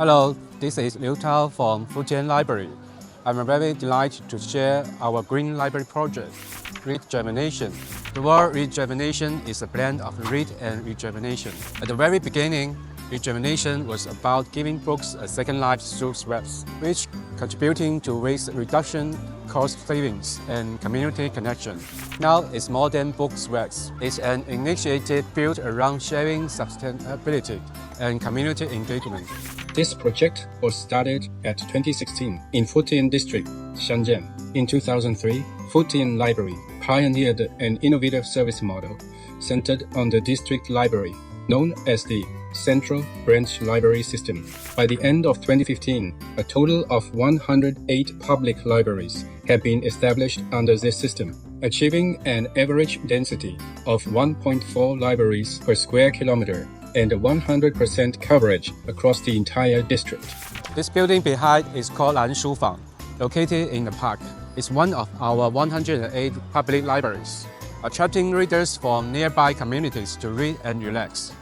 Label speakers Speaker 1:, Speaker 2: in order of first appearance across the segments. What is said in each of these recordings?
Speaker 1: Hello, this is Liu Tao from Futian Library. I'm very delighted to share our Green Library Project, Readjuvenation. The word rejuvenation is a blend of read and rejuvenation. At the very beginning, rejuvenation was about giving books a second life through swaps, which contributing to waste reduction, cost savings, and community connection. Now it's more than book swaps. It's an initiative built around sharing sustainability and community engagement.
Speaker 2: This project was started at 2016 in Futian District, Shenzhen. In 2003, Futian Library pioneered an innovative service model centered on the district library, known as the Central Branch Library System. By the end of 2015, a total of 108 public libraries have been established under this system, achieving an average density of 1.4 libraries per square kilometer and 100% coverage across the entire district.
Speaker 1: This building behind is called Lan Shu Fang, located in the park. It's one of our 108 public libraries, attracting readers from nearby communities to read and relax.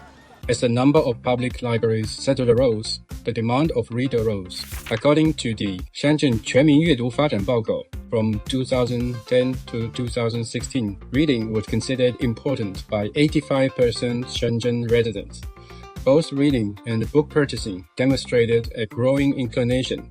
Speaker 2: As the number of public libraries steadily rose, the demand of reader rose. According to the Shenzhen 全民阅读发展报告 from 2010 to 2016, reading was considered important by 85% Shenzhen residents. Both reading and book purchasing demonstrated a growing inclination.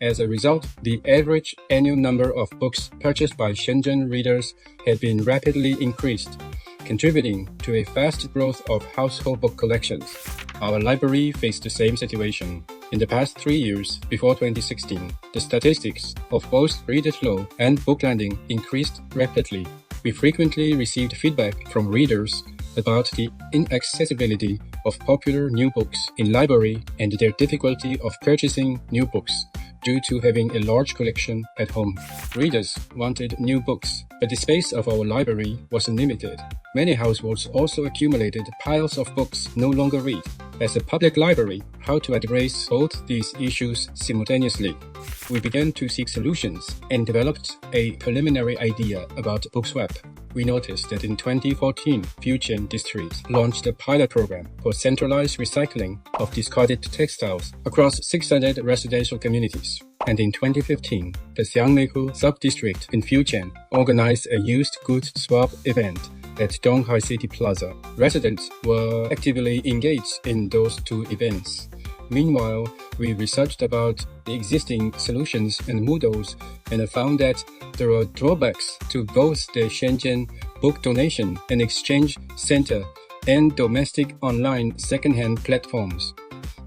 Speaker 2: As a result, the average annual number of books purchased by Shenzhen readers had been rapidly increased, contributing to a fast growth of household book collections. Our library faced the same situation. In the past 3 years, before 2016, the statistics of both reader flow and book lending increased rapidly. We frequently received feedback from readers about the inaccessibility of popular new books in library and their difficulty of purchasing new books due to having a large collection at home. Readers wanted new books, but the space of our library was limited. Many households also accumulated piles of books no longer read. As a public library, how to address both these issues simultaneously? We began to seek solutions and developed a preliminary idea about book swap. We noticed that in 2014, Futian District launched a pilot program for centralized recycling of discarded textiles across 600 residential communities. And in 2015, the Xiangmeihu Sub-District in Futian organized a used goods swap event at Donghai City Plaza. Residents were actively engaged in those two events. Meanwhile, we researched about the existing solutions and models and found that there are drawbacks to both the Shenzhen Book Donation and Exchange Center and domestic online second-hand platforms.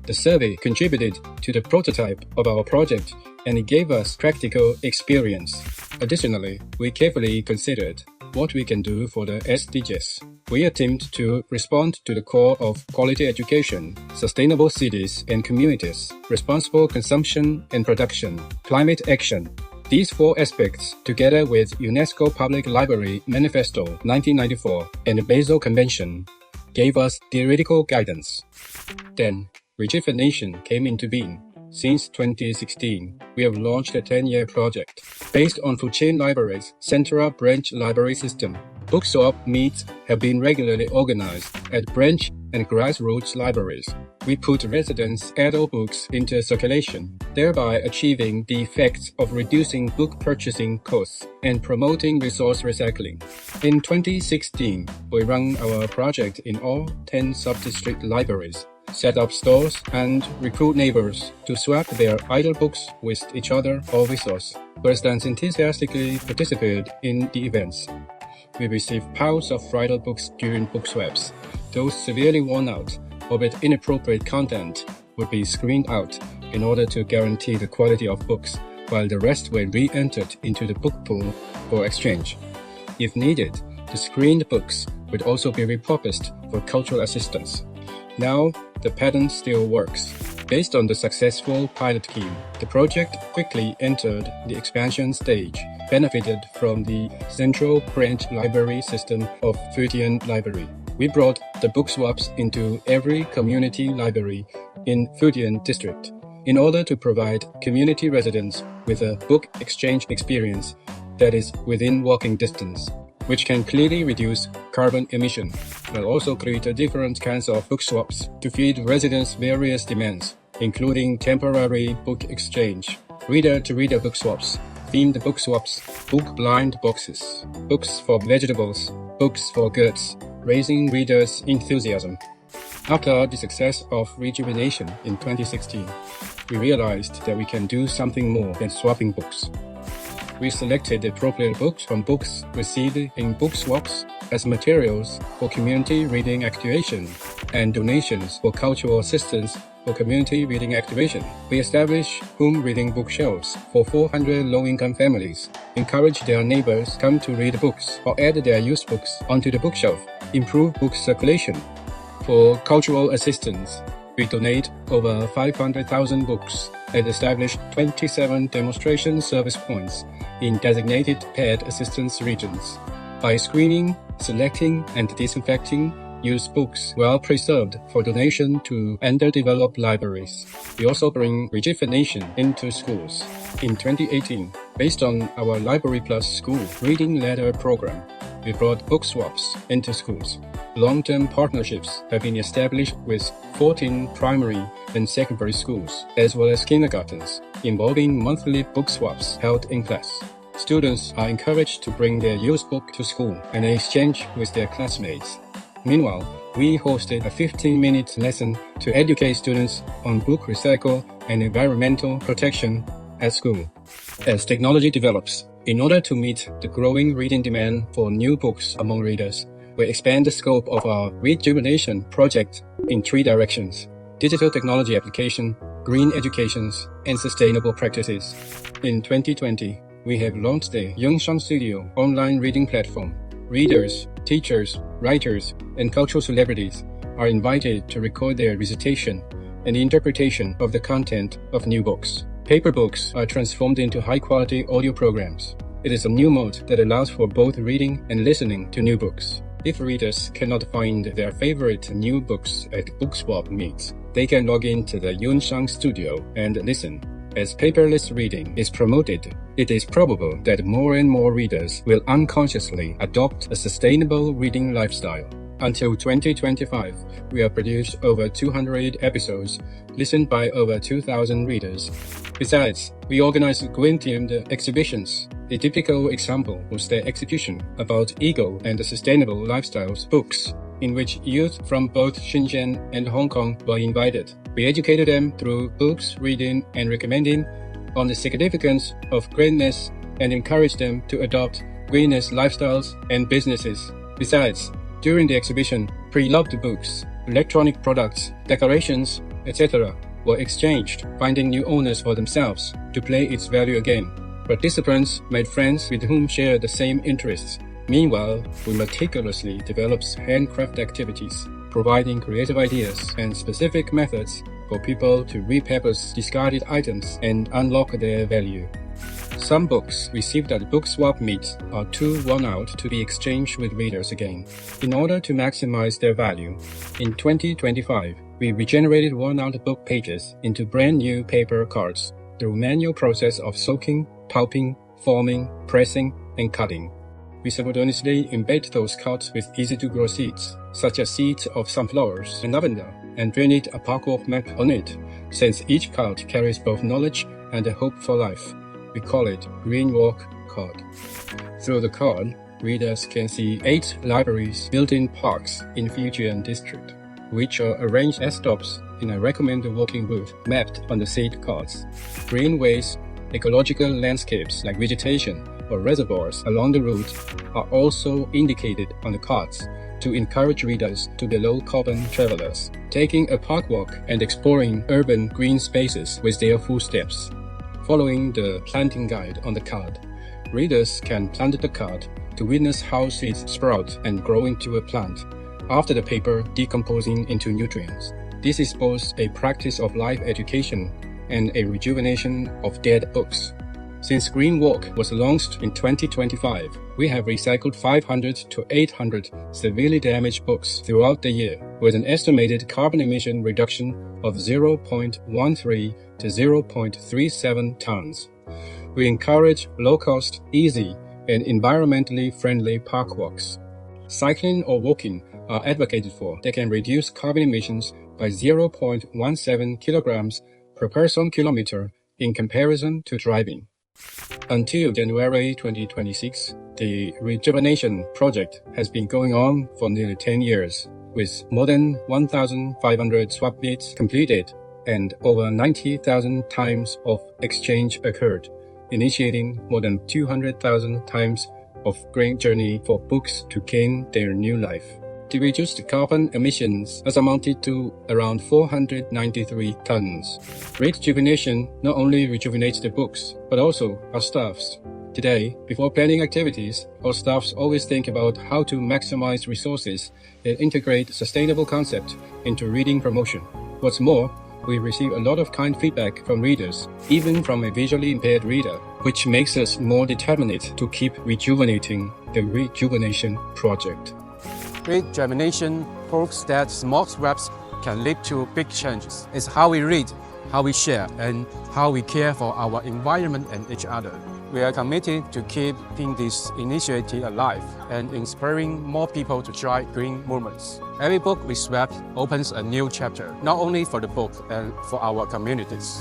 Speaker 2: The survey contributed to the prototype of our project and it gave us practical experience. Additionally, we carefully considered what we can do for the SDGs. We attempt to respond to the core of quality education, sustainable cities and communities, responsible consumption and production, climate action. These four aspects, together with UNESCO Public Library Manifesto 1994 and the Basel Convention, gave us theoretical guidance. Then, Rejuvenation came into being. Since 2016, we have launched a 10-year project based on Futian Library's Central Branch Library System. Book swap meets have been regularly organized at branch and grassroots libraries. We put residents' adult books into circulation, thereby achieving the effects of reducing book purchasing costs and promoting resource recycling. In 2016, we ran our project in all 10 sub-district libraries, set up stores, and recruit neighbors to swap their idle books with each other or with us. Residents enthusiastically participated in the events. We received piles of idle books during book swaps. Those severely worn out or with inappropriate content would be screened out in order to guarantee the quality of books, while the rest were re-entered into the book pool for exchange. If needed, the screened books would also be repurposed for cultural assistance. Now, the pattern still works. Based on the successful pilot scheme, the project quickly entered the expansion stage, benefited from the Central Branch Library System of Futian Library. We brought the book swaps into every community library in Futian District in order to provide community residents with a book exchange experience that is within walking distance, which can clearly reduce carbon emission, but also create different kinds of book swaps to feed residents' various demands. including temporary book exchange, reader-to-reader book swaps, themed book swaps, book blind boxes, books for vegetables, books for goods, raising readers' enthusiasm. After the success of Readjuvenation in 2016, we realized that we can do something more than swapping books. We selected the appropriate books from books received in book swaps as materials for community reading activation and donations for cultural assistance for community reading activation. We established home reading bookshelves for 400 low-income families, encourage their neighbors come to read books or add their used books onto the bookshelf, improve book circulation. For cultural assistance, we donate over 500,000 books and establish 27 demonstration service points in designated paired assistance regions. By screening, selecting, and disinfecting used books well preserved for donation to underdeveloped libraries, we also bring rejuvenation into schools. In 2018, based on our Library Plus School Reading Letter program, we brought book swaps into schools. Long-term partnerships have been established with 14 primary and secondary schools, as well as kindergartens, involving monthly book swaps held in class. Students are encouraged to bring their used book to school and exchange with their classmates. Meanwhile, we hosted a 15-minute lesson to educate students on book recycle and environmental protection at school. As technology develops, in order to meet the growing reading demand for new books among readers, we expand the scope of our Readjuvenation project in 3 directions: digital technology application, green educations, and sustainable practices. In 2020, we have launched the Yongshang Studio online reading platform. Readers, teachers, writers, and cultural celebrities are invited to record their recitation and interpretation of the content of new books. Paper books are transformed into high-quality audio programs. It is a new mode that allows for both reading and listening to new books. If readers cannot find their favorite new books at book swap meets, they can log into the Yongshang Studio and listen. As paperless reading is promoted, it is probable that more and more readers will unconsciously adopt a sustainable reading lifestyle. Until 2025, we have produced over 200 episodes, listened by over 2,000 readers. Besides, we organize green-themed exhibitions. A typical example was the exhibition about eco and sustainable lifestyles books, in which youth from both Shenzhen and Hong Kong were invited. We educated them through books, reading, and recommending on the significance of greenness and encouraged them to adopt greenness lifestyles and businesses. Besides, during the exhibition, pre-loved books, electronic products, decorations, etc. were exchanged, finding new owners for themselves to play its value again. Participants made friends with whom shared the same interests. Meanwhile, we meticulously developed handcraft activities, providing creative ideas and specific methods for people to repurpose discarded items and unlock their value. Some books received at book swap meets are too worn out to be exchanged with readers again. In order to maximize their value, in 2025, we regenerated worn-out book pages into brand-new paper cards through manual process of soaking, pulping, forming, pressing, and cutting. We simultaneously embed those cards with easy-to-grow seeds, such as seeds of sunflowers and lavender, and printed a park-walk map on it, since each card carries both knowledge and a hope for life. We call it Green Walk Card. Through the card, readers can see 8 libraries built-in parks in Futian district, which are arranged as stops in a recommended walking route mapped on the seed cards. Greenways, ecological landscapes like vegetation or reservoirs along the route are also indicated on the cards to encourage readers to be low-carbon travelers, taking a park walk and exploring urban green spaces with their footsteps. Following the planting guide on the card, readers can plant the card to witness how seeds sprout and grow into a plant, after the paper decomposing into nutrients. This is both a practice of life education and a rejuvenation of dead books. Since Green Walk was launched in 2025, we have recycled 500 to 800 severely damaged books throughout the year, with an estimated carbon emission reduction of 0.13 to 0.37 tons. We encourage low-cost, easy, and environmentally friendly park walks. Cycling or walking are advocated for that can reduce carbon emissions by 0.17 kilograms per person kilometer in comparison to driving. Until January 2026, the Rejuvenation project has been going on for nearly 10 years, with more than 1,500 swap meets completed and over 90,000 times of exchange occurred, initiating more than 200,000 times of green journey for books to gain their new life. The reduced carbon emissions has amounted to around 493 tons. Readjuvenation not only rejuvenates the books, but also our staffs. Today, before planning activities, our staffs always think about how to maximize resources and integrate sustainable concepts into reading promotion. What's more, we receive a lot of kind feedback from readers, even from a visually impaired reader, which makes us more determined to keep rejuvenating the Rejuvenation project.
Speaker 1: Readjuvenation proves that small steps can lead to big changes. It's how we read, how we share, and how we care for our environment and each other. We are committed to keeping this initiative alive and inspiring more people to try green movements. Every book we swap opens a new chapter, not only for the book and for our communities.